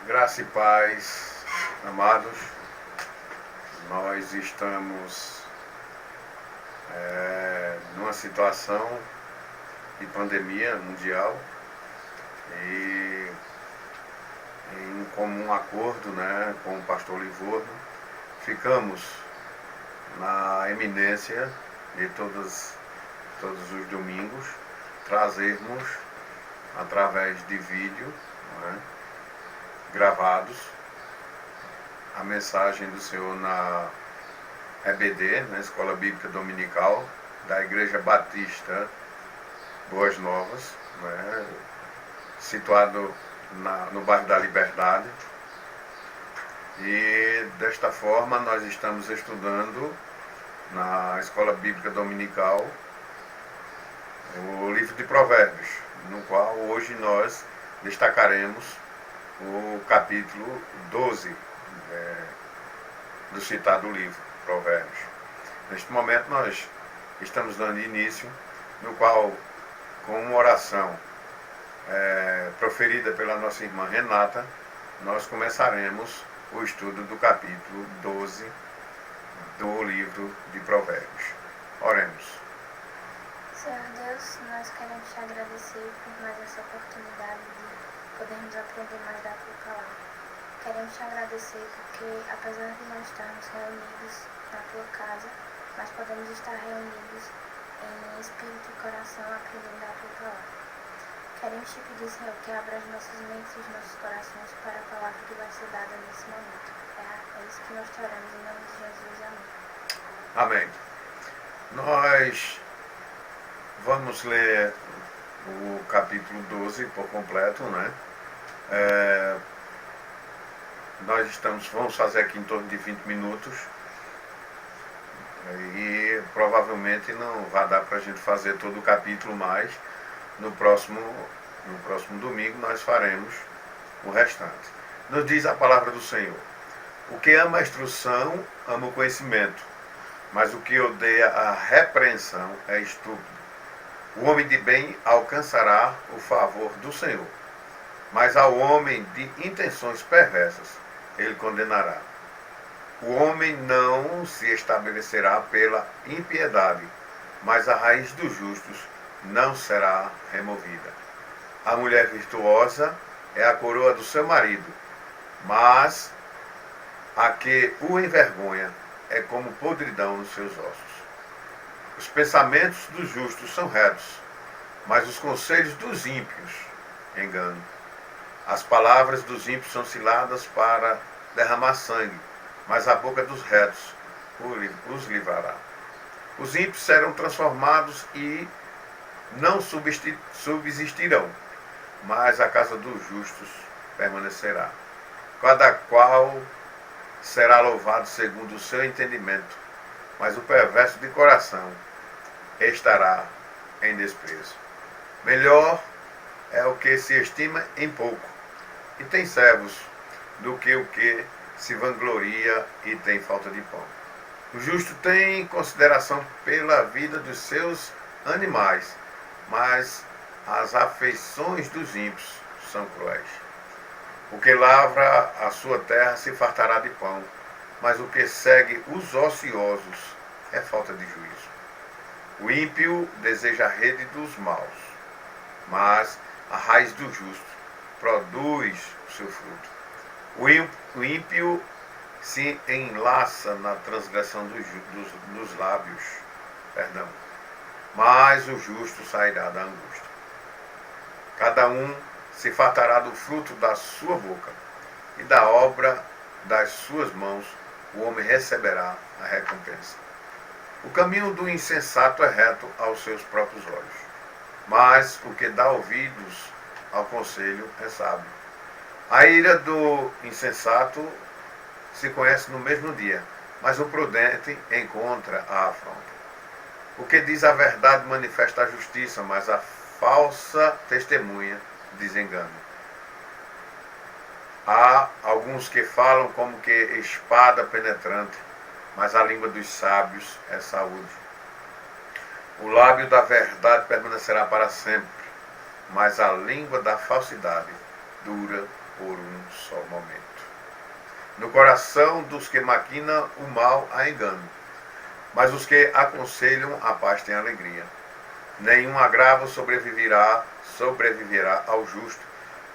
Graça e paz, amados. Nós estamos numa situação de pandemia mundial e em comum acordo, com o pastor Livorno, ficamos na eminência de todos os domingos trazermos através de vídeo, gravados, a mensagem do Senhor na EBD, na Escola Bíblica Dominical da Igreja Batista Boas Novas, situado no bairro da Liberdade. E desta forma nós estamos estudando na Escola Bíblica Dominical o livro de Provérbios, no qual hoje nós destacaremos o capítulo 12 do citado livro, Provérbios. Neste momento nós estamos dando início, no qual, com uma oração proferida pela nossa irmã Renata, nós começaremos o estudo do capítulo 12 do livro de Provérbios. Oremos. Senhor Deus, nós queremos te agradecer por mais essa oportunidade de podermos aprender mais da tua palavra. Queremos te agradecer porque, apesar de não estarmos reunidos na tua casa, nós podemos estar reunidos em espírito e coração aprendendo da tua palavra. Queremos te pedir, Senhor, que abra as nossas mentes e os nossos corações para a palavra que vai ser dada nesse momento. É isso que nós te oramos em nome de Jesus. Amém. Amém. Nós vamos ler o capítulo 12 por completo, nós vamos fazer aqui em torno de 20 minutos e provavelmente não vai dar para a gente fazer todo o capítulo, mas no próximo domingo nós faremos o restante. Nos diz a palavra do Senhor: o que ama a instrução ama o conhecimento, mas o que odeia a repreensão é estúpido. O homem de bem alcançará o favor do Senhor, mas ao homem de intenções perversas ele condenará. O homem não se estabelecerá pela impiedade, mas a raiz dos justos não será removida. A mulher virtuosa é a coroa do seu marido, mas a que o envergonha é como podridão nos seus ossos. Os pensamentos dos justos são retos, mas os conselhos dos ímpios engano. As palavras dos ímpios são ciladas para derramar sangue, mas a boca dos retos os livrará. Os ímpios serão transformados e não subsistirão, mas a casa dos justos permanecerá. Cada qual será louvado segundo o seu entendimento, mas o perverso de coração estará em desprezo. Melhor é o que se estima em pouco e tem servos, do que o que se vangloria e tem falta de pão. O justo tem consideração pela vida dos seus animais, mas as afeições dos ímpios são cruéis. O que lavra a sua terra se fartará de pão, mas o que segue os ociosos é falta de juízo. O ímpio deseja a rede dos maus, mas a raiz do justo produz o seu fruto. O ímpio se enlaça na transgressão dos lábios, mas o justo sairá da angústia. Cada um se fartará do fruto da sua boca, e da obra das suas mãos o homem receberá a recompensa. O caminho do insensato é reto aos seus próprios olhos, mas o que dá ouvidos ao conselho é sábio. A ira do insensato se conhece no mesmo dia, mas o prudente encontra a afronta. O que diz a verdade manifesta a justiça, mas a falsa testemunha diz engano. Há alguns que falam como que espada penetrante, mas a língua dos sábios é saúde. O lábio da verdade permanecerá para sempre, mas a língua da falsidade dura por um só momento. No coração dos que maquinam o mal há engano, mas os que aconselham a paz têm alegria. Nenhum agravo sobreviverá ao justo,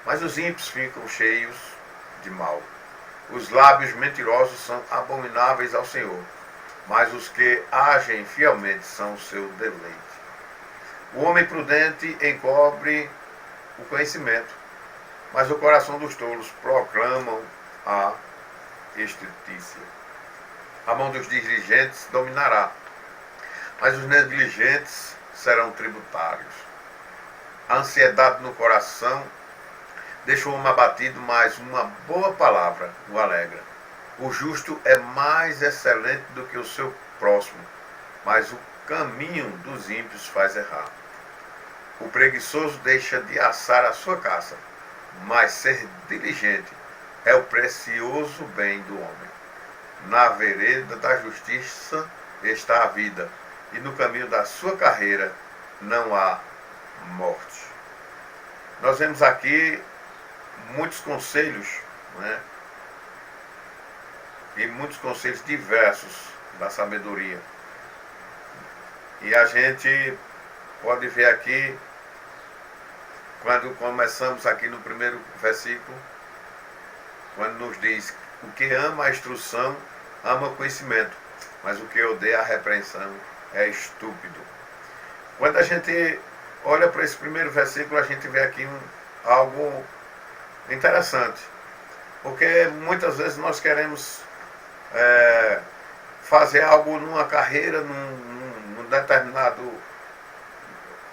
mas os ímpios ficam cheios de mal. Os lábios mentirosos são abomináveis ao Senhor, mas os que agem fielmente são o seu deleite. O homem prudente encobre o conhecimento, mas o coração dos tolos proclamam a estultícia. A mão dos diligentes dominará, mas os negligentes serão tributários. A ansiedade no coração deixa o homem abatido, mas uma boa palavra o alegra. O justo é mais excelente do que o seu próximo, mas o caminho dos ímpios faz errar. O preguiçoso deixa de assar a sua caça, mas ser diligente é o precioso bem do homem. Na vereda da justiça está a vida, e no caminho da sua carreira não há morte. Nós vemos aqui muitos conselhos, né? E muitos conselhos diversos da sabedoria. E a gente pode ver aqui, quando começamos aqui no primeiro versículo, quando nos diz: o que ama a instrução, ama o conhecimento, mas o que odeia a repreensão é estúpido. Quando a gente olha para esse primeiro versículo, a gente vê aqui algo interessante, porque muitas vezes nós queremos fazer algo numa carreira, num determinado,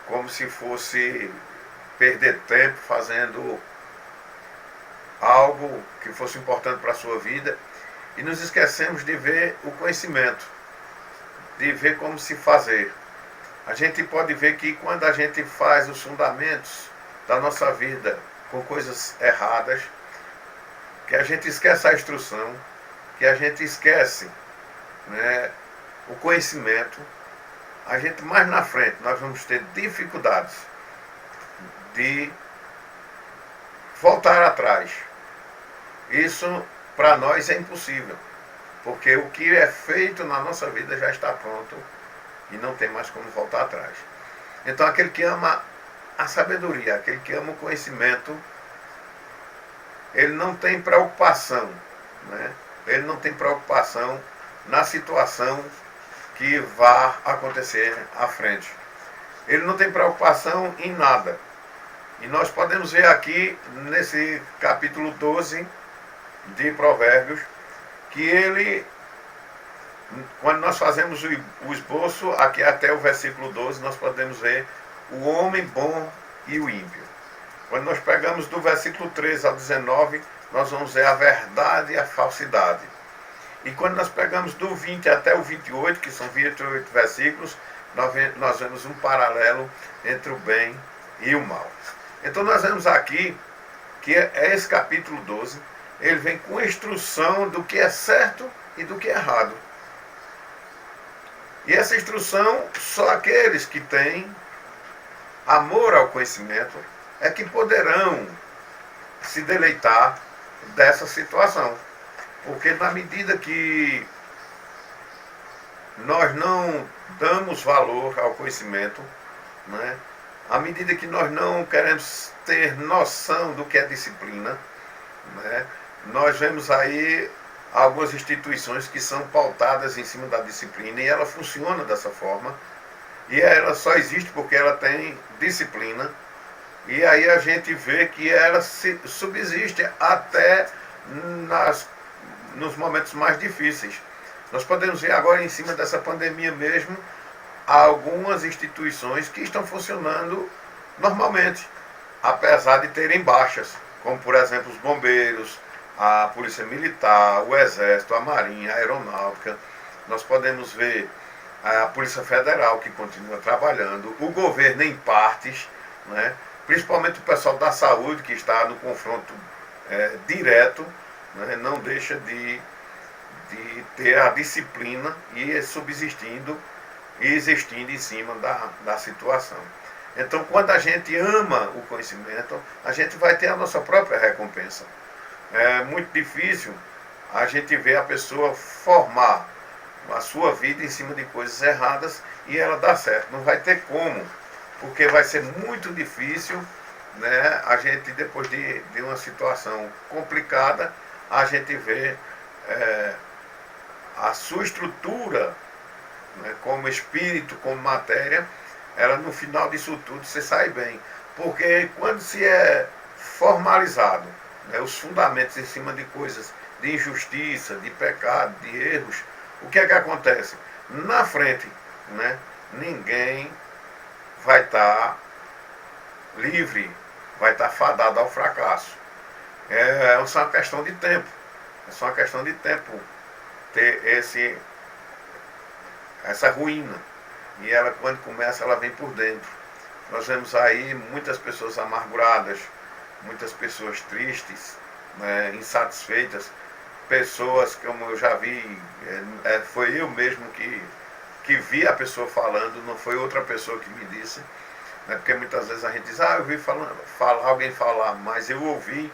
como se fosse perder tempo fazendo algo que fosse importante para a sua vida, e nos esquecemos de ver o conhecimento, de ver como se fazer. A gente pode ver que quando a gente faz os fundamentos da nossa vida com coisas erradas, que a gente esquece a instrução, que a gente esquece, né, o conhecimento, a gente mais na frente nós vamos ter dificuldades de voltar atrás. Isso para nós é impossível, porque o que é feito na nossa vida já está pronto e não tem mais como voltar atrás. Então aquele que ama a sabedoria, aquele que ama o conhecimento, ele não tem preocupação, né? Ele não tem preocupação na situação que vá acontecer à frente. Ele não tem preocupação em nada. E nós podemos ver aqui, nesse capítulo 12 de Provérbios, que ele, quando nós fazemos o esboço, aqui até o versículo 12, nós podemos ver o homem bom e o ímpio. Quando nós pegamos do versículo 13 ao 19, nós vamos ver a verdade e a falsidade. E quando nós pegamos do 20 até o 28, que são 28 versículos, nós vemos um paralelo entre o bem e o mal. Então nós vemos aqui que esse capítulo 12, ele vem com instrução do que é certo e do que é errado. E essa instrução, só aqueles que têm amor ao conhecimento é que poderão se deleitar dessa situação. Porque na medida que nós não damos valor ao conhecimento, né, à medida que nós não queremos ter noção do que é disciplina, né, nós vemos aí algumas instituições que são pautadas em cima da disciplina, e ela funciona dessa forma, e ela só existe porque ela tem disciplina, e aí a gente vê que ela subsiste até nos momentos mais difíceis. Nós podemos ver agora, em cima dessa pandemia mesmo, algumas instituições que estão funcionando normalmente, apesar de terem baixas, como por exemplo os bombeiros, a Polícia Militar, o Exército, a Marinha, a Aeronáutica. Nós podemos ver a Polícia Federal, que continua trabalhando, o governo em partes, né? Principalmente o pessoal da saúde, que está no confronto direto, né? Não deixa de ter a disciplina e subsistindo e existindo em cima da situação. Então, quando a gente ama o conhecimento, a gente vai ter a nossa própria recompensa. É muito difícil a gente ver a pessoa formar a sua vida em cima de coisas erradas e ela dá certo. Não vai ter como, porque vai ser muito difícil, né, a gente, depois de uma situação complicada, a gente vê a sua estrutura, né, como espírito, como matéria, ela no final disso tudo você sai bem. Porque quando se é formalizado, né, os fundamentos em cima de coisas de injustiça, de pecado, de erros, o que é que acontece? Na frente, né, ninguém vai estar livre, vai estar fadado ao fracasso. É só uma questão de tempo. É só uma questão de tempo ter essa ruína. E ela, quando começa, ela vem por dentro. Nós vemos aí muitas pessoas amarguradas, muitas pessoas tristes, né, insatisfeitas, pessoas, como eu já vi, foi eu mesmo que vi a pessoa falando, não foi outra pessoa que me disse, né, porque muitas vezes a gente diz, eu vi alguém falar, mas eu ouvi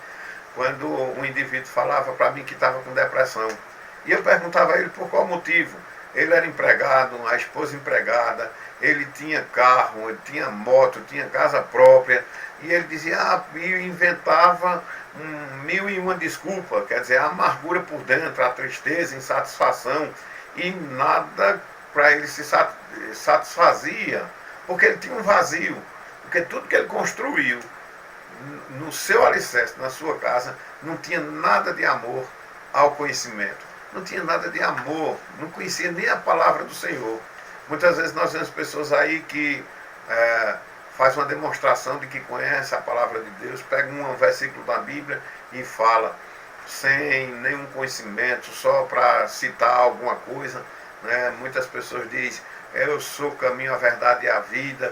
quando um indivíduo falava para mim que estava com depressão. E eu perguntava a ele por qual motivo. Ele era empregado, a esposa empregada, ele tinha carro, ele tinha moto, tinha casa própria, e ele dizia, e inventava mil e uma desculpa, quer dizer, a amargura por dentro, a tristeza, a insatisfação, e nada para ele se satisfazia, porque ele tinha um vazio, porque tudo que ele construiu no seu alicerce, na sua casa, não tinha nada de amor ao conhecimento. Não tinha nada de amor, não conhecia nem a palavra do Senhor. Muitas vezes nós vemos pessoas aí que faz uma demonstração de que conhece a palavra de Deus, pega um versículo da Bíblia e fala sem nenhum conhecimento, só para citar alguma coisa, né? Muitas pessoas dizem, eu sou o caminho, a verdade e a vida,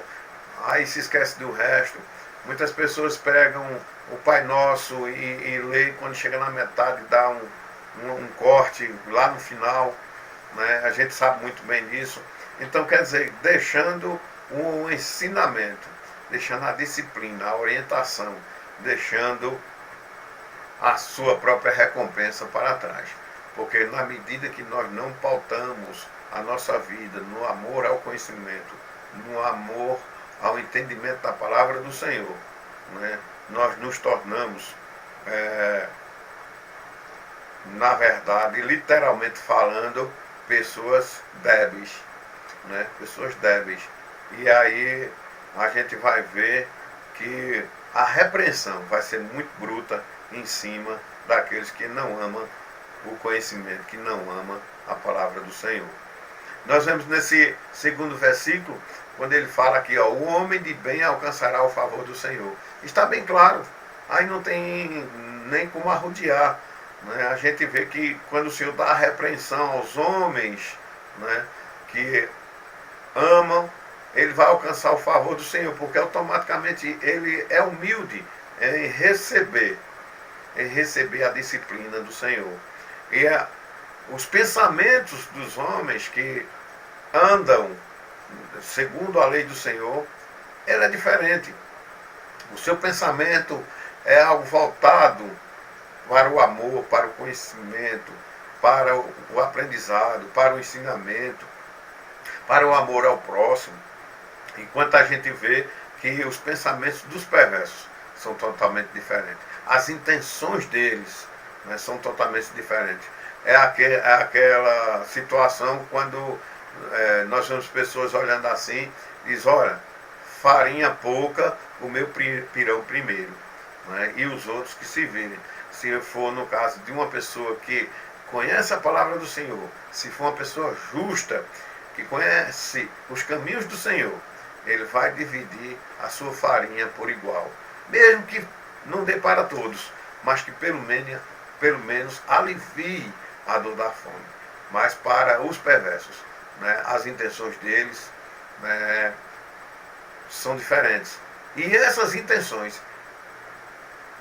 aí se esquece do resto. Muitas pessoas pegam o Pai Nosso e lê, quando chega na metade dá um corte lá no final, né? A gente sabe muito bem disso. Então, quer dizer, deixando o ensinamento, deixando a disciplina, a orientação, deixando a sua própria recompensa para trás. Porque na medida que nós não pautamos a nossa vida no amor ao conhecimento, no amor ao entendimento da palavra do Senhor, né, nós nos tornamos, na verdade, literalmente falando, pessoas débeis, né, pessoas débeis. E aí a gente vai ver que a repreensão vai ser muito bruta em cima daqueles que não amam o conhecimento, que não amam a palavra do Senhor. Nós vemos nesse segundo versículo, quando ele fala aqui, o homem de bem alcançará o favor do Senhor. Está bem claro, aí não tem nem como arrodear, né? A gente vê que quando o Senhor dá a repreensão aos homens, né, que amam, ele vai alcançar o favor do Senhor, porque automaticamente ele é humilde em receber a disciplina do Senhor. E os pensamentos dos homens que andam segundo a lei do Senhor, ela é diferente. O seu pensamento é algo voltado para o amor, para o conhecimento, para o aprendizado, para o ensinamento, para o amor ao próximo. Enquanto a gente vê que os pensamentos dos perversos são totalmente diferentes. As intenções deles, né, são totalmente diferentes. É aquela situação quando nós vemos pessoas olhando assim, diz, olha, farinha pouca, o meu pirão primeiro, né, e os outros que se virem. Se for no caso de uma pessoa que conhece a palavra do Senhor, se for uma pessoa justa, que conhece os caminhos do Senhor, ele vai dividir a sua farinha por igual. Mesmo que não dê para todos, mas que pelo menos alivie a dor da fome. Mas para os perversos, né, as intenções deles, né, são diferentes. E essas intenções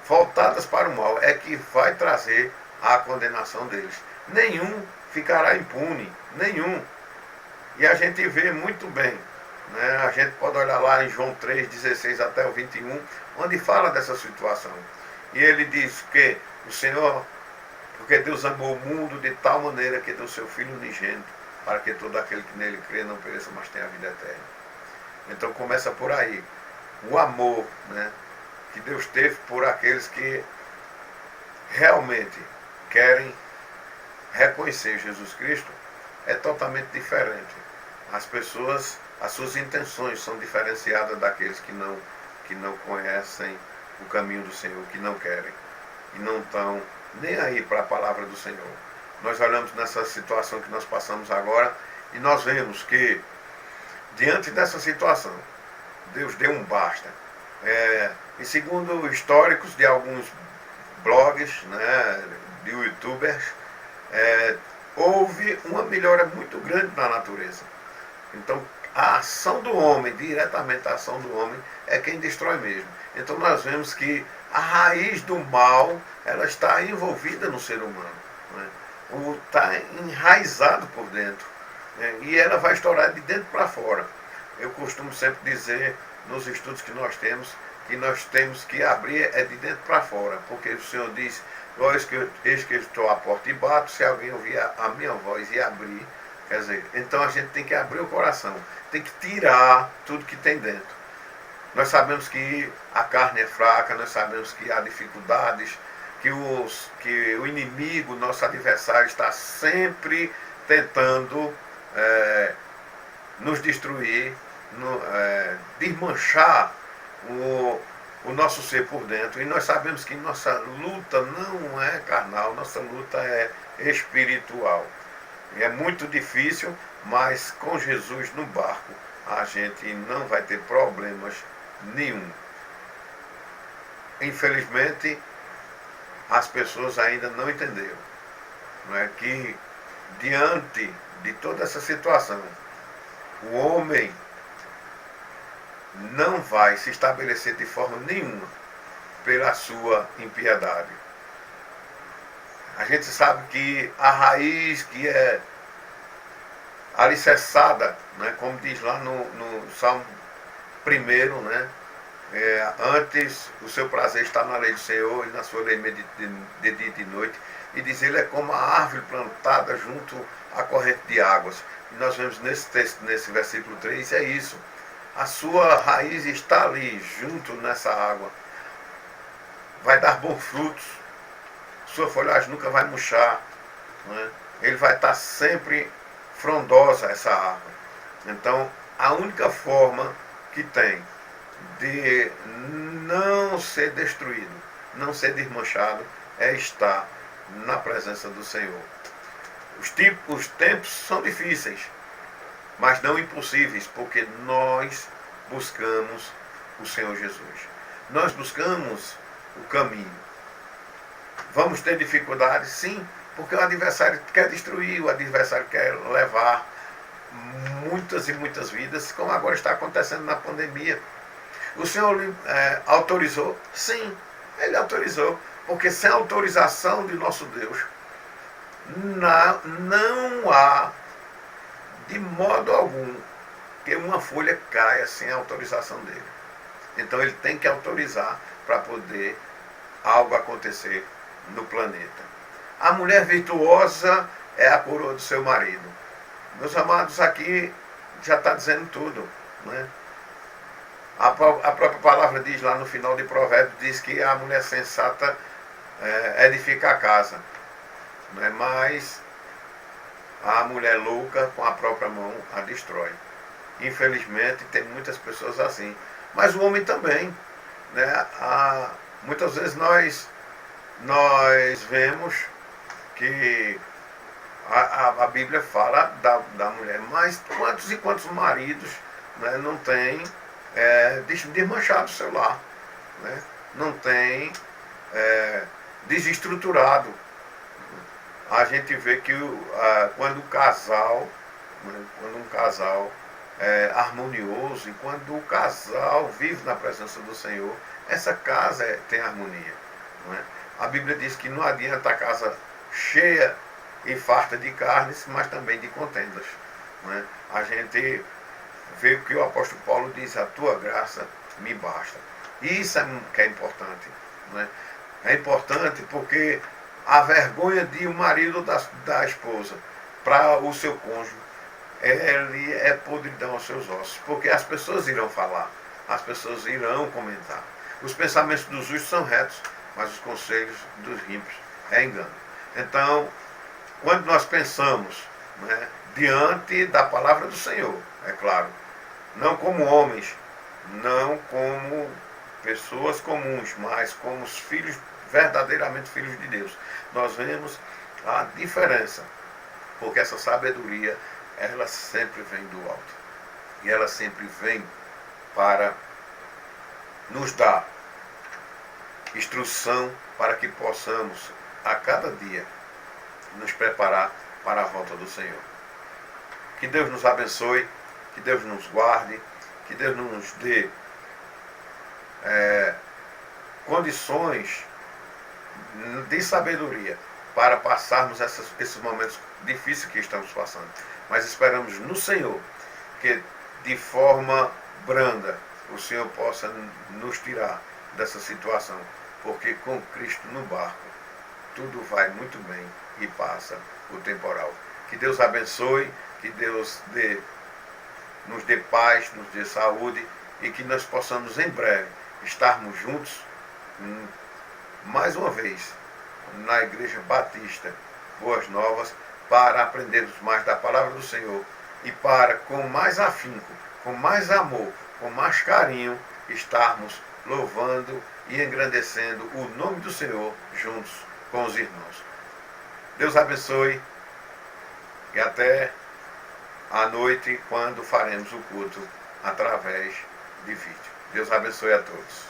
voltadas para o mal é que vai trazer a condenação deles. Nenhum ficará impune, nenhum. E a gente vê muito bem, Né? A gente pode olhar lá em João 3, 16 até o 21, onde fala dessa situação. E ele diz que o Senhor, porque Deus amou o mundo de tal maneira que deu seu Filho unigênito, para que todo aquele que nele crê não pereça, mas tenha a vida eterna. Então começa por aí. O amor, né, que Deus teve por aqueles que realmente querem reconhecer Jesus Cristo é totalmente diferente. As pessoas, as suas intenções são diferenciadas daqueles que não conhecem o caminho do Senhor, que não querem e não estão nem aí para a palavra do Senhor. Nós olhamos nessa situação que nós passamos agora e nós vemos que, diante dessa situação, Deus deu um basta. E segundo históricos de alguns blogs, né, de youtubers, houve uma melhora muito grande na natureza. Então, a ação do homem, diretamente a ação do homem, é quem destrói mesmo. Então nós vemos que a raiz do mal, ela está envolvida no ser humano. Né? Está enraizado por dentro. Né? E ela vai estourar de dentro para fora. Eu costumo sempre dizer, nos estudos que nós temos que abrir de dentro para fora. Porque o Senhor diz, eis que eu estou à porta e bato, se alguém ouvir a minha voz e abrir. Quer dizer, então a gente tem que abrir o coração, tem que tirar tudo que tem dentro. Nós sabemos que a carne é fraca, nós sabemos que há dificuldades, que o inimigo, nosso adversário, está sempre tentando nos destruir, desmanchar o nosso ser por dentro. E nós sabemos que nossa luta não é carnal, nossa luta é espiritual. É muito difícil, mas com Jesus no barco a gente não vai ter problemas nenhum. Infelizmente, as pessoas ainda não entenderam, não é, que diante de toda essa situação, o homem não vai se estabelecer de forma nenhuma pela sua impiedade. A gente sabe que a raiz que é alicerçada, né, como diz lá no Salmo 1, né, antes o seu prazer está na lei do Senhor e na sua lei medita de dia e de noite, e diz ele é como a árvore plantada junto à corrente de águas. E nós vemos nesse texto, nesse versículo 3, é isso. A sua raiz está ali, junto nessa água. Vai dar bons frutos. Sua folhagem nunca vai murchar, né? Ele vai estar sempre frondosa, essa árvore. Então, a única forma que tem de não ser destruído, não ser desmanchado, é estar na presença do Senhor. Os tempos são difíceis, mas não impossíveis, porque nós buscamos o Senhor Jesus. Nós buscamos o caminho. Vamos ter dificuldades, sim, porque o adversário quer destruir, o adversário quer levar muitas e muitas vidas, como agora está acontecendo na pandemia. O Senhor autorizou? Sim, Ele autorizou, porque sem autorização de nosso Deus, não há, de modo algum, que uma folha caia sem a autorização dele. Então ele tem que autorizar para poder algo acontecer no planeta. A mulher virtuosa é a coroa do seu marido. Meus amados, aqui já está dizendo tudo, né? A própria palavra diz lá no final de Provérbios, diz que a mulher sensata edifica a casa, né? Mas a mulher louca com a própria mão a destrói. Infelizmente tem muitas pessoas assim. Mas o homem também, né? Muitas vezes nós vemos que a Bíblia fala da mulher, mas quantos e quantos maridos, né, não tem desmanchado o seu lar, né? Não tem desestruturado. A gente vê que quando um casal é harmonioso e quando o casal vive na presença do Senhor, essa casa tem harmonia, não é? A Bíblia diz que não adianta a casa cheia e farta de carnes, mas também de contendas, não é? A gente vê que o apóstolo Paulo diz: a tua graça me basta. E isso é que é importante. Né? É importante porque a vergonha de um marido da esposa para o seu cônjuge, ele é podridão aos seus ossos. Porque as pessoas irão falar, as pessoas irão comentar. Os pensamentos dos justos são retos, mas os conselhos dos ímpios é engano. Então, quando nós pensamos, né, diante da palavra do Senhor, é claro, não como homens, não como pessoas comuns, mas como os filhos, verdadeiramente filhos de Deus, nós vemos a diferença, porque essa sabedoria, ela sempre vem do alto, e ela sempre vem para nos dar instrução para que possamos, a cada dia, nos preparar para a volta do Senhor. Que Deus nos abençoe, que Deus nos guarde, que Deus nos dê condições de sabedoria para passarmos esses momentos difíceis que estamos passando. Mas esperamos no Senhor que de forma branda o Senhor possa nos tirar dessa situação, porque com Cristo no barco tudo vai muito bem e passa o temporal. Que Deus abençoe, que Deus nos dê paz, nos dê saúde e que nós possamos em breve estarmos juntos mais uma vez na Igreja Batista Boas Novas para aprendermos mais da palavra do Senhor e para, com mais afinco, com mais amor, com mais carinho, estarmos louvando e engrandecendo o nome do Senhor juntos com os irmãos. Deus abençoe e até à noite, quando faremos o culto através de vídeo. Deus abençoe a todos.